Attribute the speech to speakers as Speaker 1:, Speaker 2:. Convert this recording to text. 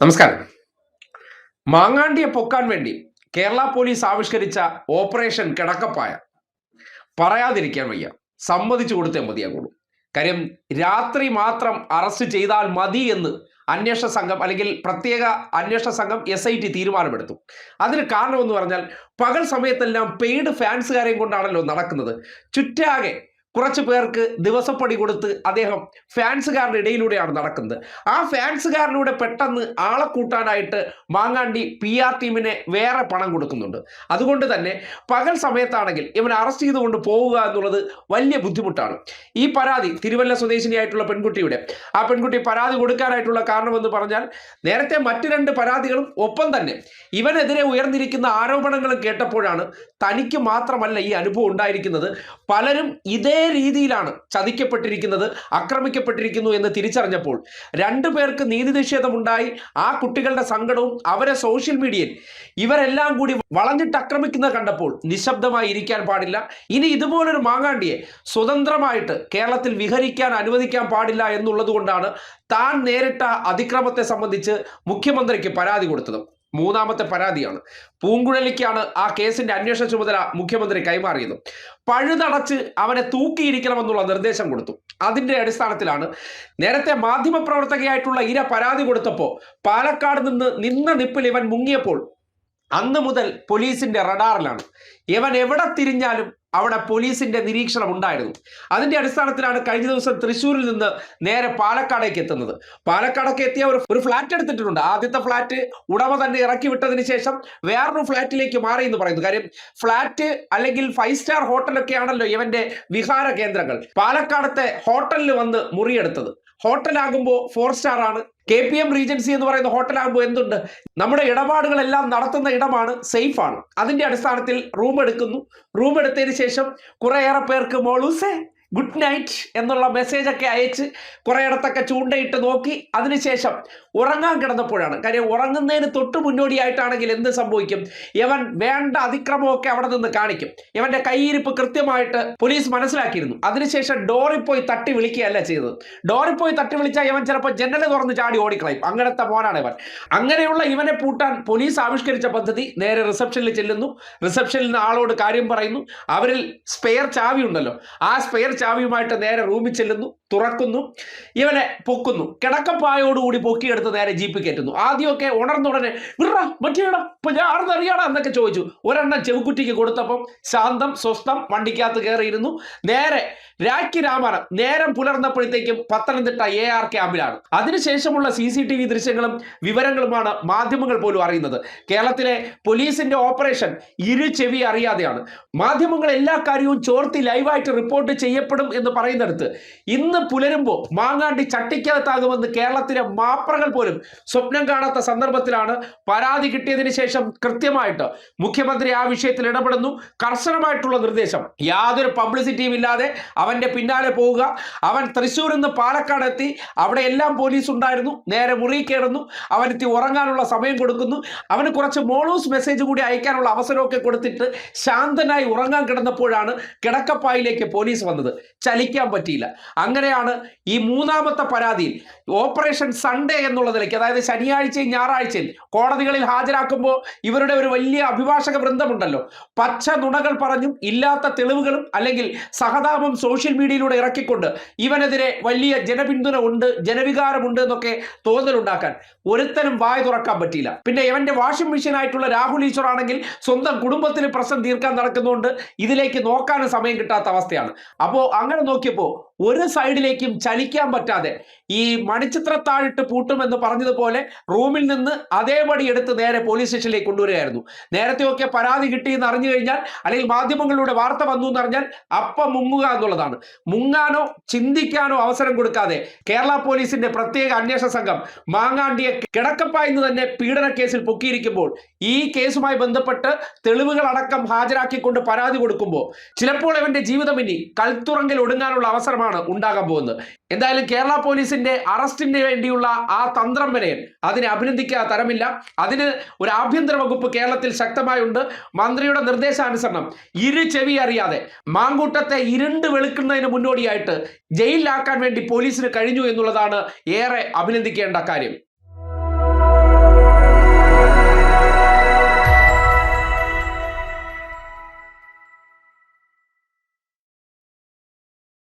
Speaker 1: നമസ്കാരം. മാങ്ങാണ്ടിയെ പൊക്കാൻ വേണ്ടി കേരള പോലീസ് ആവിഷ്കരിച്ച ഓപ്പറേഷൻ കിടക്കപ്പായ പറയാതിരിക്കാൻ വയ്യ. സമ്മതിച്ചു കൊടുത്തേ മതിയാകുള്ളൂ. കാര്യം രാത്രി മാത്രം അറസ്റ്റ് ചെയ്താൽ മതി എന്ന് അന്വേഷണ സംഘം അല്ലെങ്കിൽ പ്രത്യേക അന്വേഷണ സംഘം SIT തീരുമാനമെടുത്തു. അതിന് കാരണമെന്ന് പറഞ്ഞാൽ പകൽ സമയത്തെല്ലാം പെയ്ഡ് ഫാൻസുകാരെയും കൊണ്ടാണല്ലോ നടക്കുന്നത്. ചുറ്റാകെ കുറച്ച് പേർക്ക് ദിവസപ്പടി കൊടുത്ത് അദ്ദേഹം ഫാൻസുകാരുടെ ഇടയിലൂടെയാണ് നടക്കുന്നത്. ആ ഫാൻസുകാരിലൂടെ പെട്ടെന്ന് ആളെ കൂട്ടാനായിട്ട് മാങ്ങാണ്ടി PR ടീമിനെ വേറെ പണം കൊടുക്കുന്നുണ്ട്. അതുകൊണ്ട് തന്നെ പകൽ സമയത്താണെങ്കിൽ ഇവൻ അറസ്റ്റ് ചെയ്തുകൊണ്ട് പോവുക എന്നുള്ളത് വലിയ ബുദ്ധിമുട്ടാണ്. ഈ പരാതി തിരുവല്ല സ്വദേശിനിയായിട്ടുള്ള പെൺകുട്ടിയുടെ ആ പെൺകുട്ടി പരാതി കൊടുക്കാനായിട്ടുള്ള കാരണമെന്ന് പറഞ്ഞാൽ നേരത്തെ മറ്റു 2 പരാതികളും ഒപ്പം തന്നെ ഇവനെതിരെ ഉയർന്നിരിക്കുന്ന ആരോപണങ്ങളും കേട്ടപ്പോഴാണ് തനിക്ക് മാത്രമല്ല ഈ അനുഭവം ഉണ്ടായിരിക്കുന്നത്, പലരും ഇതേ രീതിയിലാണ് ചതിക്കപ്പെട്ടിരിക്കുന്നത്, ആക്രമിക്കപ്പെട്ടിരിക്കുന്നു എന്ന് തിരിച്ചറിഞ്ഞപ്പോൾ 2 പേർക്ക് നീതി നിഷേധമുണ്ടായി. ആ കുട്ടികളുടെ സങ്കടവും അവരെ സോഷ്യൽ മീഡിയയിൽ ഇവരെല്ലാം കൂടി വളഞ്ഞിട്ട് ആക്രമിക്കുന്നത് കണ്ടപ്പോൾ നിശബ്ദമായി ഇരിക്കാൻ പാടില്ല. ഇനി ഇതുപോലൊരു മാങ്ങാണ്ടിയെ സ്വതന്ത്രമായിട്ട് കേരളത്തിൽ വിഹരിക്കാൻ അനുവദിക്കാൻ പാടില്ല എന്നുള്ളത് കൊണ്ടാണ് താൻ നേരിട്ട അതിക്രമത്തെ സംബന്ധിച്ച് മുഖ്യമന്ത്രിക്ക് പരാതി കൊടുത്തത്. 3ാമത്തെ പരാതിയാണ്. പൂങ്കുഴലിക്കാണ് ആ കേസിന്റെ അന്വേഷണ ചുമതല മുഖ്യമന്ത്രി കൈമാറിയത്. പഴുതടച്ച് അവനെ തൂക്കിയിരിക്കണമെന്നുള്ള നിർദ്ദേശം കൊടുത്തു. അതിന്റെ അടിസ്ഥാനത്തിലാണ് നേരത്തെ മാധ്യമപ്രവർത്തകയായിട്ടുള്ള ഇര പരാതി കൊടുത്തപ്പോൾ പാലക്കാട് നിന്ന നിപ്പിൽ ഇവൻ മുങ്ങിയപ്പോൾ അന്ന് മുതൽ പോലീസിന്റെ റഡാറിലാണ്. ഇവൻ എവിടെ തിരിഞ്ഞാലും അവിടെ പോലീസിന്റെ നിരീക്ഷണം ഉണ്ടായിരുന്നു. അതിന്റെ അടിസ്ഥാനത്തിലാണ് കഴിഞ്ഞ ദിവസം തൃശ്ശൂരിൽ നിന്ന് നേരെ പാലക്കാടേക്ക് എത്തുന്നത്. പാലക്കാടൊക്കെ എത്തിയ ഒരു ഫ്ലാറ്റ് എടുത്തിട്ടുണ്ട്. ആദ്യത്തെ ഫ്ലാറ്റ് ഉടമ തന്നെ ഇറക്കി വിട്ടതിന് ശേഷം വേറൊരു ഫ്ലാറ്റിലേക്ക് മാറി എന്ന് പറയുന്നു. കാര്യം ഫ്ലാറ്റ് അല്ലെങ്കിൽ 5 സ്റ്റാർ ഹോട്ടലൊക്കെ ആണല്ലോ ഇവന്റെ വിഹാര കേന്ദ്രങ്ങൾ. പാലക്കാടത്തെ ഹോട്ടലിൽ വന്ന് മുറിയെടുത്തത്. ഹോട്ടലാകുമ്പോൾ 4 സ്റ്റാർ ആണ്. KPM റീജൻസി എന്ന് പറയുന്ന ഹോട്ടലാകുമ്പോൾ എന്തുണ്ട്, നമ്മുടെ ഇടപാടുകളെല്ലാം നടത്തുന്ന ഇടമാണ്, സേഫ് ആണ്. അതിന്റെ അടിസ്ഥാനത്തിൽ റൂം എടുക്കുന്നു. റൂം എടുത്തതിന് ശേഷം കുറേയേറെ പേർക്ക് മോളൂസേ ഗുഡ് നൈറ്റ് എന്നുള്ള മെസ്സേജൊക്കെ അയച്ച് കുറേയിടത്തൊക്കെ ചൂണ്ടയിട്ട് നോക്കി. അതിനുശേഷം ഉറങ്ങാൻ കിടന്നപ്പോഴാണ്, കാര്യം ഉറങ്ങുന്നതിന് തൊട്ട് മുന്നോടിയായിട്ടാണെങ്കിൽ എന്ത് സംഭവിക്കും, ഇവൻ വേണ്ട അതിക്രമമൊക്കെ അവിടെ നിന്ന് കാണിക്കും. ഇവന്റെ കൈയിരിപ്പ് കൃത്യമായിട്ട് പോലീസ് മനസ്സിലാക്കിയിരുന്നു. അതിനുശേഷം ഡോറിൽ പോയി തട്ടി വിളിക്കുകയല്ല ചെയ്തത്. ഡോറിൽ പോയി തട്ടി വിളിച്ചാൽ ഇവൻ ചിലപ്പോൾ ജനൽ തുറന്ന് ചാടി ഓടിക്കളയും. അങ്ങനത്തെ മോനാണ് ഇവൻ. അങ്ങനെയുള്ള ഇവനെ പൂട്ടാൻ പോലീസ് ആവിഷ്കരിച്ച പദ്ധതി നേരെ റിസപ്ഷനിൽ ചെല്ലുന്നു. റിസപ്ഷനിൽ നിന്ന് ആളോട് കാര്യം പറയുന്നു. അവരിൽ സ്പെയർ ചാവി ഉണ്ടല്ലോ, ആ സ്പെയർ ചാവിയുമായിട്ട് നേരെ റൂമിൽ ചെല്ലുന്നു, തുറക്കുന്നു, ഇവനെ പൊക്കുന്നു. കിടക്കപ്പായോടുകൂടി പൊക്കിയെടുത്ത് നേരെ ജീപ്പ് കയറ്റുന്നു. ആദ്യമൊക്കെ ഉണർന്നുടനെ മറ്റേടാ ഇപ്പൊ ഞാൻ അറിയാടാ എന്നൊക്കെ ചോദിച്ചു. ഒരെണ്ണം ചെവുക്കുറ്റിക്ക് കൊടുത്തപ്പം ശാന്തം സ്വസ്ഥം വണ്ടിക്കകത്ത് കയറിയിരുന്നു. നേരെ രാഖി രാമാനം നേരം പുലർന്നപ്പോഴത്തേക്കും പത്തനംതിട്ട AR ക്യാമ്പിലാണ്. അതിനുശേഷമുള്ള CCTV ദൃശ്യങ്ങളും വിവരങ്ങളുമാണ് മാധ്യമങ്ങൾ പോലും അറിയുന്നത്. കേരളത്തിലെ പോലീസിന്റെ ഓപ്പറേഷൻ ചെവി അറിയാതെയാണ്. മാധ്യമങ്ങൾ എല്ലാ കാര്യവും ചോർത്തി ലൈവായിട്ട് റിപ്പോർട്ട് ചെയ്യപ്പെടും എന്ന് പറയുന്നിടത്ത് ഇന്ന് പുലരുമ്പോൾ മാങ്ങാണ്ടി ചട്ടിക്കകത്താകുമെന്ന് കേരളത്തിലെ മാപ്രകൾ പോലും സ്വപ്നം കാണാത്ത സന്ദർഭത്തിലാണ് പരാതി കിട്ടിയതിന് ശേഷം കൃത്യമായിട്ട് മുഖ്യമന്ത്രി ആ വിഷയത്തിൽ ഇടപെടുന്നു. കർശനമായിട്ടുള്ള നിർദ്ദേശം, യാതൊരു പബ്ലിസിറ്റിയും ഇല്ലാതെ അവന്റെ പിന്നാലെ പോവുക. അവൻ തൃശ്ശൂരിൽ നിന്ന് പാലക്കാട് എത്തി. അവിടെ എല്ലാം പോലീസ് ഉണ്ടായിരുന്നു. നേരെ മുറി കയറുന്നു. അവനെത്തി ഉറങ്ങാനുള്ള സമയം കൊടുക്കുന്നു. അവന് കുറച്ച് മോളൂസ് മെസ്സേജ് കൂടി അയക്കാനുള്ള അവസരമൊക്കെ കൊടുത്തിട്ട് ശാന്തനായി ഉറങ്ങാൻ കിടന്നപ്പോഴാണ് കിടക്കപ്പായിലേക്ക് പോലീസ് വന്നത്. ചലിക്കാൻ പറ്റിയില്ല. അങ്ങനെയാണ് ഈ 3ാമത്തെ പരാതിയിൽ ഓപ്പറേഷൻ സൺഡേ എന്നുള്ള നിലയ്ക്ക്, അതായത് ശനിയാഴ്ചയും ഞായറാഴ്ചയും കോടതികളിൽ ഹാജരാക്കുമ്പോൾ ഇവരുടെ ഒരു വലിയ അഭിഭാഷക വൃന്ദമുണ്ടല്ലോ, പച്ച നുണകൾ പറഞ്ഞും ഇല്ലാത്ത തെളിവുകളും അല്ലെങ്കിൽ സഹതാപം സോഷ്യൽ മീഡിയയിലൂടെ ഇറക്കിക്കൊണ്ട് ഇവനെതിരെ വലിയ ജനപിന്തുണ ഉണ്ട്, ജനവികാരമുണ്ട് എന്നൊക്കെ തോന്നലുണ്ടാക്കാൻ ഒരുത്തനും വായ തുറക്കാൻ പറ്റിയില്ല. പിന്നെ ഇവന്റെ വാഷിംഗ് മെഷീൻ ആയിട്ടുള്ള രാഹുൽ ഈശ്വർ ആണെങ്കിൽ സ്വന്തം കുടുംബത്തിന് പ്രശ്നം തീർക്കാൻ നടക്കുന്നതുകൊണ്ട് ഇതിലേക്ക് നോക്കാനും സമയം കിട്ടാത്ത അവസ്ഥയാണ്. അപ്പോൾ അങ്ങനെ നോക്കിയപ്പോൾ ഒരു സൈഡിലേക്കും ചലിക്കാൻ പറ്റാതെ ഈ മണിച്ചിത്രത്താഴിട്ട് പൂട്ടുമെന്ന് പറഞ്ഞതുപോലെ റൂമിൽ നിന്ന് അതേപടി എടുത്ത് നേരെ പോലീസ് സ്റ്റേഷനിലേക്ക് കൊണ്ടുവരികയായിരുന്നു. നേരത്തെയൊക്കെ പരാതി കിട്ടിയെന്ന് അറിഞ്ഞു കഴിഞ്ഞാൽ അല്ലെങ്കിൽ മാധ്യമങ്ങളിലൂടെ വാർത്ത വന്നു എന്നറിഞ്ഞാൽ അപ്പം മുങ്ങുക എന്നുള്ളതാണ്. മുങ്ങാനോ ചിന്തിക്കാനോ അവസരം കൊടുക്കാതെ കേരള പോലീസിന്റെ പ്രത്യേക അന്വേഷണ സംഘം മാങ്ങാണ്ടിയെ കിടക്കപ്പായിന്ന് തന്നെ പീഡന കേസിൽ പൊക്കിയിരിക്കുമ്പോൾ ഈ കേസുമായി ബന്ധപ്പെട്ട് തെളിവുകളടക്കം ഹാജരാക്കിക്കൊണ്ട് പരാതി കൊടുക്കുമ്പോൾ ചിലപ്പോൾ ഇവന്റെ ജീവിതം ഇനി കൽത്തുറങ്കിൽ ഒടുങ്ങാനുള്ള അവസരമാണ് ഉണ്ടാകാൻ പോകുന്നത്. എന്തായാലും കേരള പോലീസിന്റെ അറസ്റ്റിന് വേണ്ടിയുള്ള ആ തന്ത്രം വരെ അതിനെ അഭിനന്ദിക്കാൻ തരമില്ല. അതിന് ഒരു ആഭ്യന്തര വകുപ്പ് കേരളത്തിൽ ശക്തമായുണ്ട്. മന്ത്രിയുടെ നിർദ്ദേശാനുസരണം ചെവി അറിയാതെ മാങ്കൂട്ടത്തെ ഇരുണ്ട് വെളുക്കുന്നതിന് മുന്നോടിയായിട്ട് ജയിലിലാക്കാൻ വേണ്ടി പോലീസിന് കഴിഞ്ഞു എന്നുള്ളതാണ് ഏറെ അഭിനന്ദിക്കേണ്ട കാര്യം.